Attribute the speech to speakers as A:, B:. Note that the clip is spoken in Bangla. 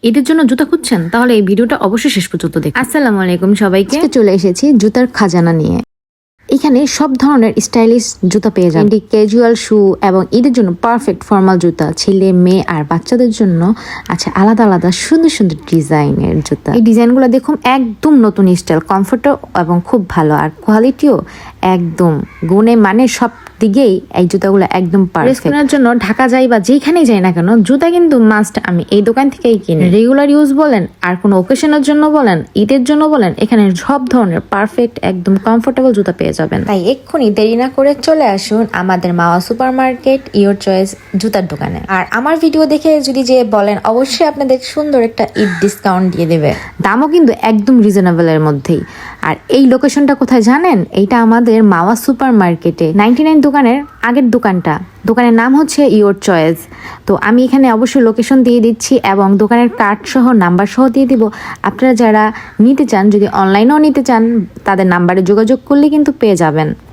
A: ঈদের জন্য জুতা খুঁজছেন? তাহলে এই ভিডিওটা অবশ্যই শেষ পর্যন্ত দেখুন। আসসালামু আলাইকুম সবাইকে। চলে এসেছি জুতার খাজানা নিয়ে। এখানে সব ধরনের স্টাইলিশ জুতা পেয়ে যাবেন। ক্যাজুয়াল শু এবং ঈদের জন্য পারফেক্ট ফর্মাল জুতা, ছেলে মেয়ে আর বাচ্চাদের জন্য আছে আলাদা আলাদা সুন্দর সুন্দর ডিজাইনের জুতা। এই ডিজাইনগুলো দেখুন একদম নতুন স্টাইল, কমফোর্টও এবং খুব ভালো, আর কোয়ালিটিও একদম গুণে মানে সব দিকেই এই জুতাগুলো একদম পারফেক্ট। জন্য ঢাকা যাই বা যেখানেই যাই না কেন জুতা কিন্তু মাস্ট আমি এই দোকান থেকেই কিনি। রেগুলার ইউজ বলেন আর কোনো ওকেশনের জন্য বলেন, ঈদের জন্য বলেন, এখানে সব ধরনের পারফেক্ট একদম কমফোর্টেবল জুতা পেয়ে যাবেন। তাই এক্ষুনি দেরি না করে চলে আসুন আমাদের মাওয়া সুপার মার্কেট ইওর চয়েস জুতার দোকানে। আর আমার ভিডিও দেখে যদি যে বলেন, অবশ্যই আপনাদের সুন্দর একটা ঈদ ডিসকাউন্ট দিয়ে দেবে। দামও কিন্তু একদম রিজনেবলের মধ্যেই। আর এই লোকেশনটা কোথায় জানেন? এইটা আমাদের মাওয়া সুপার মার্কেটে 99 দোকানের আগের দোকানটা। দোকানের নাম হচ্ছে ইওর চয়েস। তো আমি এখানে অবশ্যই লোকেশন দিয়ে দিচ্ছি এবং দোকানের কার্ড সহ নাম্বার সহ দিয়ে দিব। আপনারা যারা নিতে চান, যদি অনলাইনেও নিতে চান, তাদের নাম্বারে যোগাযোগ করলে কিন্তু পেয়ে যাবেন।